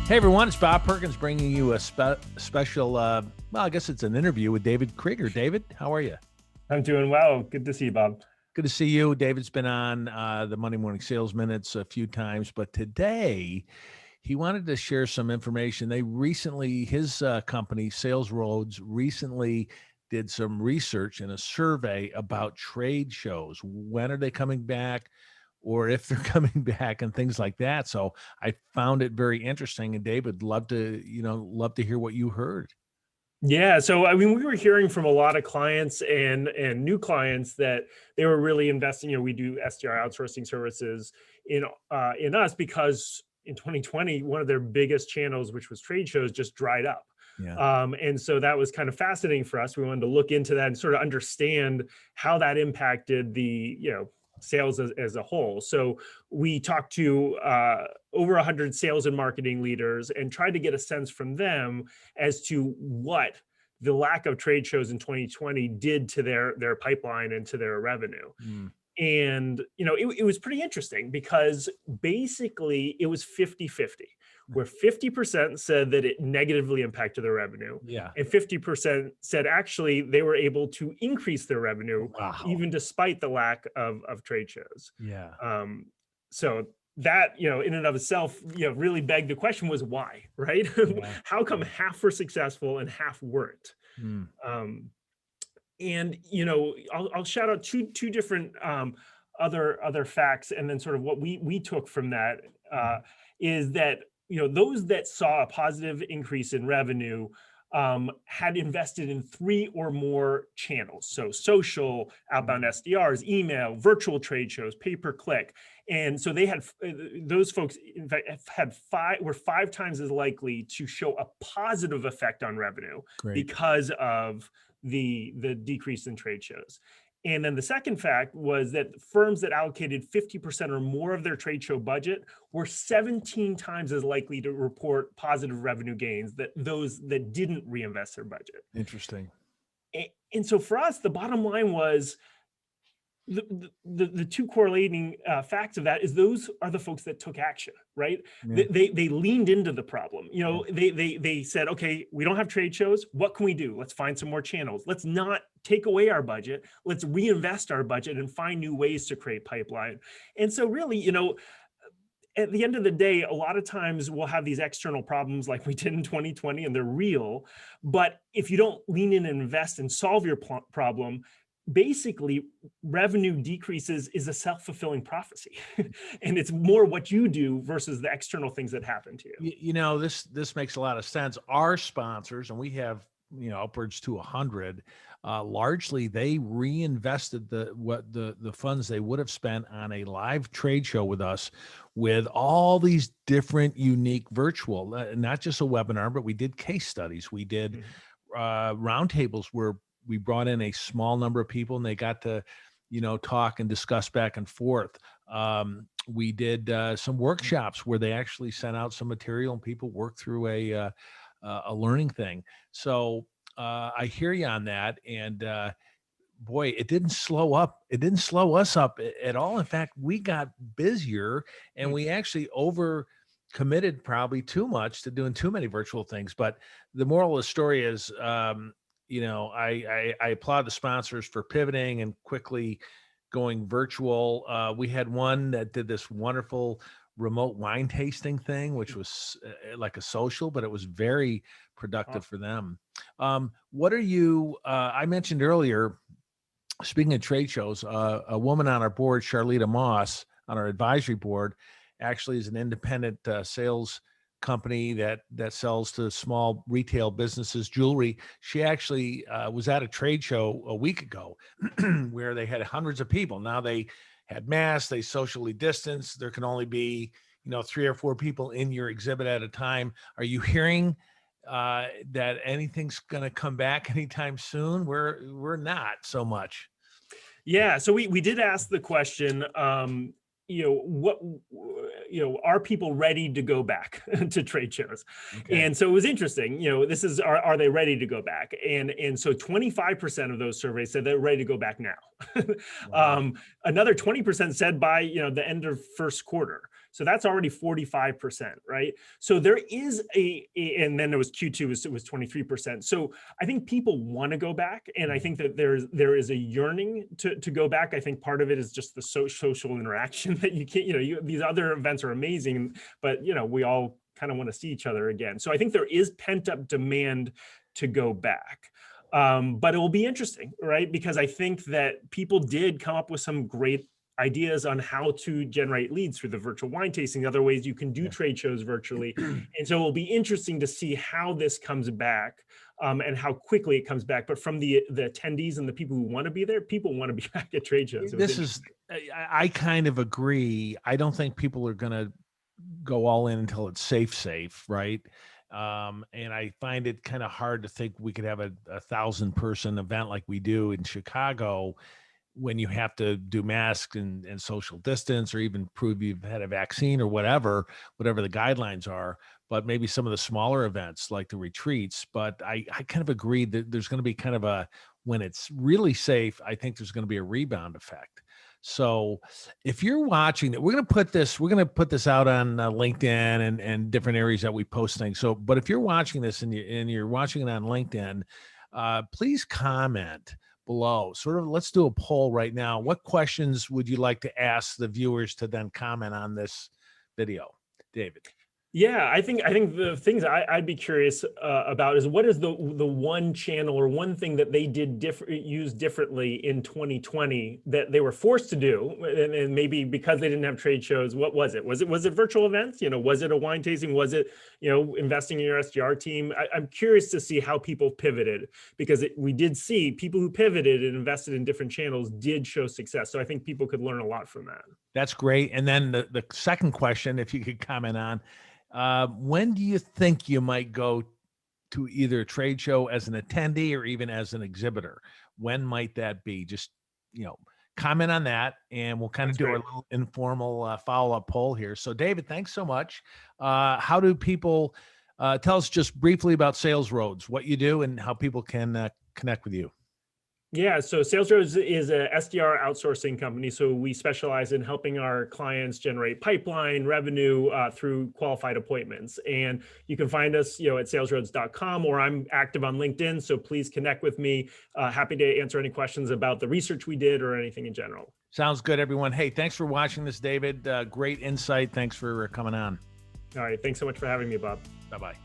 Hey everyone, it's Bob Perkins bringing you a special, well, I guess it's an interview with David Kreiger. David, how are you? I'm doing well. Good to see you, Bob. Good to see you. David's been on the Monday Morning Sales Minutes a few times, but today he wanted to share some information. They recently, his company, SalesRoads, recently did some research and a survey about trade shows. When are they coming back? Or if they're coming back and things like that. So I found it very interesting. And David, love to hear what you heard. Yeah, so I mean, we were hearing from a lot of clients and new clients that they were really investing. We do SDR outsourcing services in us because in 2020, one of their biggest channels, which was trade shows, just dried up. Yeah. And so that was kind of fascinating for us. We wanted to look into that and sort of understand how that impacted the sales as a whole. So we talked to over 100 sales and marketing leaders and tried to get a sense from them as to what the lack of trade shows in 2020 did to their pipeline and to their revenue. And, it was pretty interesting because basically it was 50-50, where 50% said that it negatively impacted their revenue. Yeah. And 50% said actually they were able to increase their revenue, Wow. even despite the lack of trade shows. Yeah. So that, in and of itself, really begged the question was why, right? Yeah. How come half were successful and half weren't? And I'll shout out two different other facts, and then sort of what we took from that is that those that saw a positive increase in revenue had invested in 3 or more channels. So social, outbound SDRs, email, virtual trade shows, pay-per-click. And so they had, those folks in fact were 5 times as likely to show a positive effect on revenue. Great. Because of the decrease in trade shows. And then the second fact was that firms that allocated 50% or more of their trade show budget were 17 times as likely to report positive revenue gains than those that didn't reinvest their budget. Interesting. And so for us, the bottom line was the two correlating facts of that is those are the folks that took action, right? Yeah. They leaned into the problem. They said, okay, we don't have trade shows. What can we do? Let's find some more channels. Let's not take away our budget. Let's reinvest our budget and find new ways to create pipeline. And so really, at the end of the day, a lot of times we'll have these external problems like we did in 2020, and they're real. But if you don't lean in and invest and solve your problem, basically revenue decreases is a self-fulfilling prophecy. And it's more what you do versus the external things that happen to you. This makes a lot of sense. Our sponsors, and we have upwards to 100, largely they reinvested the funds they would have spent on a live trade show with us, with all these different unique virtual, not just a webinar, but we did case studies. We did roundtables where we brought in a small number of people and they got to, talk and discuss back and forth. We did some workshops where they actually sent out some material and people worked through a learning thing. So I hear you on that. And boy, it didn't slow up. It didn't slow us up at all. In fact, we got busier and we actually committed probably too much to doing too many virtual things. But the moral of the story is, I applaud the sponsors for pivoting and quickly going virtual. We had one that did this wonderful remote wine tasting thing, which was like a social, but it was very productive for them. What are you, I mentioned earlier, speaking of trade shows, a woman on our board, Charlita Moss, on our advisory board, actually is an independent sales company that sells to small retail businesses, jewelry. She actually was at a trade show a week ago where they had hundreds of people. Now they had masks, they socially distanced. There can only be, 3 or 4 people in your exhibit at a time. Are you hearing that anything's going to come back anytime soon? We're not so much. Yeah. So we did ask the question, are people ready to go back to trade shows? Okay. And so it was interesting, this is, are they ready to go back? And so 25% of those surveys said they're ready to go back now. Wow. Another 20% said by, the end of first quarter. So that's already 45%, right? So there is and then it was Q2, it was 23%. So I think people want to go back, and I think that there is a yearning to go back. I think part of it is just the social interaction that you can't, these other events are amazing, but we all kind of want to see each other again. So I think there is pent up demand to go back. But it will be interesting, right? Because I think that people did come up with some great ideas on how to generate leads through the virtual wine tasting, other ways you can do trade shows virtually. And so it will be interesting to see how this comes back, and how quickly it comes back. But from the attendees and the people who want to be there, people want to be back at trade shows. I kind of agree. I don't think people are going to go all in until it's safe, right? And I find it kind of hard to think we could have a 1,000-person event like we do in Chicago when you have to do masks and social distance, or even prove you've had a vaccine or whatever the guidelines are. But maybe some of the smaller events like the retreats. But I kind of agree that there's going to be kind of when it's really safe, I think there's going to be a rebound effect. So if you're watching it, we're going to put this out on LinkedIn and different areas that we post things. So, but if you're watching this and you're watching it on LinkedIn, please comment below. Let's do a poll right now. What questions would you like to ask the viewers to then comment on this video, David? Yeah, I think the things I'd be curious about is, what is the one channel or one thing that they did use differently in 2020 that they were forced to do, and maybe because they didn't have trade shows. What was it? Was it virtual events? Was it a wine tasting? Was it investing in your SDR team? I'm curious to see how people pivoted, because we did see people who pivoted and invested in different channels did show success. So I think people could learn a lot from that. That's great. And then the second question, if you could comment on, when do you think you might go to either a trade show as an attendee or even as an exhibitor? When might that be? Just, comment on that, and we'll kind of do a little informal follow-up poll here. So David, thanks so much. How do people, tell us just briefly about SalesRoads, what you do and how people can connect with you? Yeah, so SalesRoads is a SDR outsourcing company. So we specialize in helping our clients generate pipeline revenue through qualified appointments. And you can find us, at salesroads.com, or I'm active on LinkedIn. So please connect with me. Happy to answer any questions about the research we did or anything in general. Sounds good, everyone. Hey, thanks for watching this, David. Great insight. Thanks for coming on. All right. Thanks so much for having me, Bob. Bye-bye.